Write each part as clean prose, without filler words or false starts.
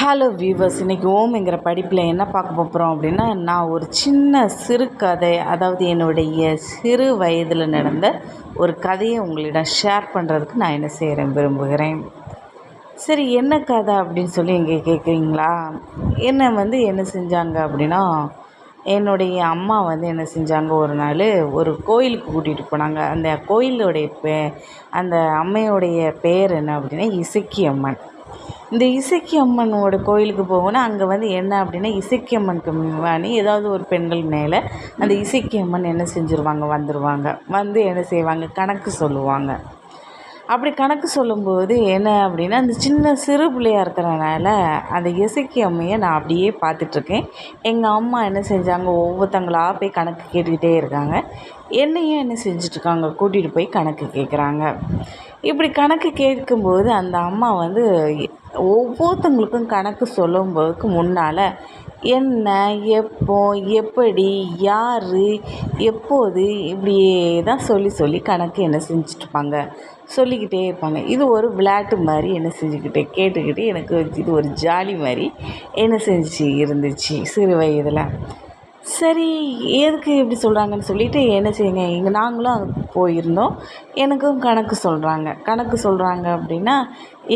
Hello viewers, இன்றைக்கி ஓம்ங்கிற படிப்பில் என்ன பார்க்க போகிறோம் அப்படின்னா, நான் ஒரு சின்ன சிறுகதை, அதாவது என்னுடைய சிறு வயதில் நடந்த ஒரு கதையை உங்களிடம் ஷேர் பண்ணுறதுக்கு நான் என்ன செய்கிறேன் விரும்புகிறேன். சரி, என்ன கதை அப்படின்னு சொல்லி இங்கே கேட்குறீங்களா? என்ன செஞ்சாங்க அப்படின்னா, என்னுடைய அம்மா என்ன செஞ்சாங்க, ஒரு நாள் ஒரு கோயிலுக்கு கூட்டிகிட்டு போனாங்க. அந்த கோயிலுடைய அந்த அம்மையுடைய பேர் என்ன அப்படின்னா இசக்கி அம்மன். இந்த இசக்கி அம்மனோட கோயிலுக்கு போகணும். அங்கே என்ன அப்படின்னா, இசக்கி அம்மனுக்கு முன்னாடி ஏதாவது ஒரு பெண்கள் மேலே அந்த இசக்கி அம்மன் என்ன செஞ்சுருவாங்க, வந்துடுவாங்க. வந்து என்ன செய்வாங்க, கணக்கு சொல்லுவாங்க. அப்படி கணக்கு சொல்லும்போது என்ன அப்படின்னா, அந்த சின்ன சிறு பிள்ளையாக இருக்கிறனால அந்த இசக்கி அம்மையை நான் அப்படியே பார்த்துட்ருக்கேன். எங்கள் அம்மா என்ன செஞ்சாங்க, ஒவ்வொருத்தங்களா போய் கணக்கு கேட்டுக்கிட்டே இருக்காங்க. என்னையும் என்ன செஞ்சிட்ருக்காங்க, கூட்டிகிட்டு போய் கணக்கு கேட்குறாங்க. இப்படி கணக்கு கேட்கும்போது அந்த அம்மா ஒவ்வொருத்தவங்களுக்கும் கணக்கு சொல்லும்போதுக்கு முன்னால் என்ன, எப்போ, எப்படி, யார், எப்போது, இப்படியே தான் சொல்லி சொல்லி கணக்கு என்ன செஞ்சிட்ருப்பாங்க, சொல்லிக்கிட்டே இருப்பாங்க. இது ஒரு விளையாட்டு மாதிரி என்ன செஞ்சுக்கிட்டே கேட்டுக்கிட்டு எனக்கு இது ஒரு ஜாலி மாதிரி என்ன செஞ்சு இருந்துச்சு சிறு வயதில். சரி, எதுக்கு இப்படி சொல்கிறாங்கன்னு சொல்லிவிட்டு என்ன செய்யுங்க, இங்கே நாங்களும் அங்கே போயிருந்தோம். எனக்கும் கணக்கு சொல்கிறாங்க அப்படின்னா,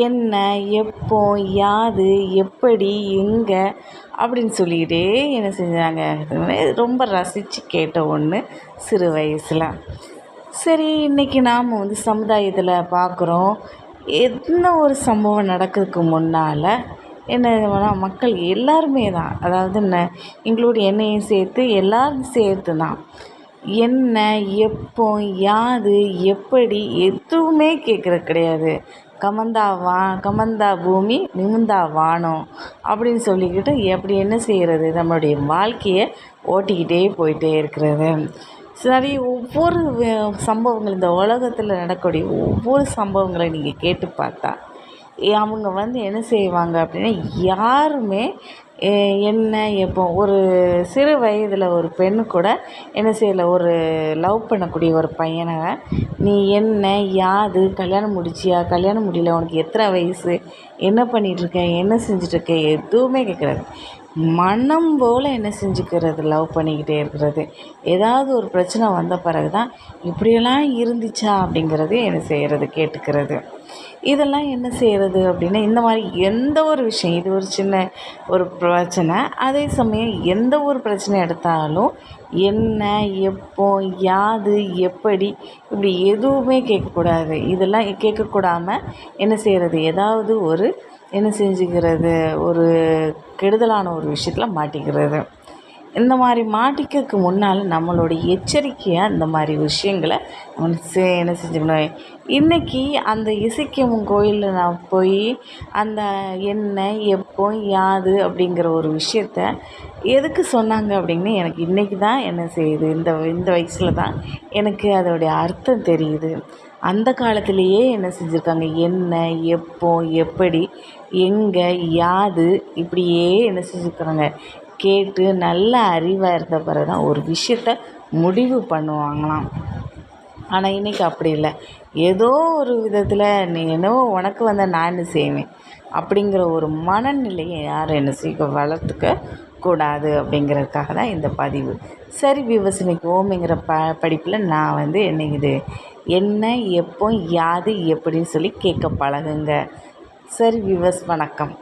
என்ன, எப்போ, யாது, எப்படி, எங்கே அப்படின்னு சொல்லிக்கிட்டே என்ன செஞ்சாங்க, ரொம்ப ரசித்து கேட்ட ஒன்று சிறு வயசில். சரி, இன்றைக்கி நாம் சமுதாயத்தில் பார்க்குறோம், எந்த ஒரு சம்பவம் நடக்கிறதுக்கு முன்னால் என்ன மக்கள் எல்லாருமே தான், அதாவது இன்க்ளூட் என்னையும் சேர்த்து எல்லோரும் சேர்த்து தான் என்ன, எப்போ, யாது, எப்படி எதுவுமே கேட்குறது கிடையாது. கமந்தா பூமி நிமிந்தா வானம் அப்படின்னு சொல்லிக்கிட்டு எப்படி என்ன செய்கிறது, நம்மளுடைய வாழ்க்கையை ஓட்டிக்கிட்டே போயிட்டே இருக்கிறது. சரி, ஒவ்வொரு சம்பவங்கள், இந்த உலகத்தில் நடக்கக்கூடிய ஒவ்வொரு சம்பவங்களை நீங்கள் கேட்டு பார்த்தா அவங்க என்ன செய்வாங்க அப்படின்னா, யாருமே என்ன, எப்போ, ஒரு சிறு வயதில் ஒரு பெண்ணு கூட என்ன செய்யலை, ஒரு லவ் பண்ணக்கூடிய ஒரு பையனை நீ என்ன, யாது, கல்யாணம் முடிச்சியா, கல்யாணம் முடியல, உனக்கு எத்தனை வயசு, என்ன பண்ணிகிட்ருக்க, என்ன செஞ்சிட்ருக்க, எதுவுமே கேட்குறாரு. மனம் போல் என்ன செஞ்சுக்கிறது, லவ் பண்ணிக்கிட்டே இருக்கிறது. ஏதாவது ஒரு பிரச்சனை வந்த பிறகு தான் இப்படியெல்லாம் இருந்துச்சா அப்படிங்கிறது என்ன செய்கிறது, கேட்டுக்கிறது. இதெல்லாம் என்ன செய்கிறது அப்படின்னா, இந்த மாதிரி எந்த ஒரு விஷயம், இது ஒரு சின்ன ஒரு பிரச்சனை, அதே சமயம் எந்த ஒரு பிரச்சனை எடுத்தாலும் என்ன, எப்போ, யாது, எப்படி இப்படி எதுவுமே கேட்கக்கூடாது. இதெல்லாம் கேட்கக்கூடாமல் என்ன செய்கிறது, ஏதாவது ஒரு என்ன செஞ்சுக்கிறது, ஒரு கெடுதலான ஒரு விஷயத்தில் மாட்டிக்கிறது. இந்த மாதிரி மாட்டிக்கிறதுக்கு முன்னால் நம்மளுடைய எச்சரிக்கையாக இந்த மாதிரி விஷயங்களை என்ன செஞ்சுக்கணும். இன்றைக்கி அந்த இசக்கியம்மன் கோயிலில் நான் போய் அந்த என்ன, எப்போ, யாது அப்படிங்கிற ஒரு விஷயத்த எதுக்கு சொன்னாங்க அப்படின்னு எனக்கு இன்றைக்கி தான் என்ன செய்யுது, இந்த வயசில் தான் எனக்கு அதோடைய அர்த்தம் தெரியுது. அந்த காலத்திலேயே என்ன செஞ்சுருக்காங்க, என்ன, எப்போ, எப்படி, எங்கே, யாது இப்படியே என்ன செஞ்சுருக்காங்க கேட்டு நல்ல அறிவாக இருந்த பிறகு தான் ஒரு விஷயத்த முடிவு பண்ணுவாங்களாம். ஆனால் இன்றைக்கி அப்படி இல்லை. ஏதோ ஒரு விதத்தில் நீ என்னவோ உனக்கு நான் என்ன செய்வேன் அப்படிங்கிற ஒரு மனநிலையை யாரும் என்ன செய்ய வளர்த்துக்க கூடாது அப்படிங்கிறதுக்காக தான் இந்த பதிவு. சரி வியூவர்ஸ், இன்றைக்கி ஓம்ங்கிற படிப்பில் நான் இது என்ன, எப்போ, யாது, எப்படின்னு சொல்லி கேட்க பழகுங்க. சரி வியூவர்ஸ், வணக்கம்.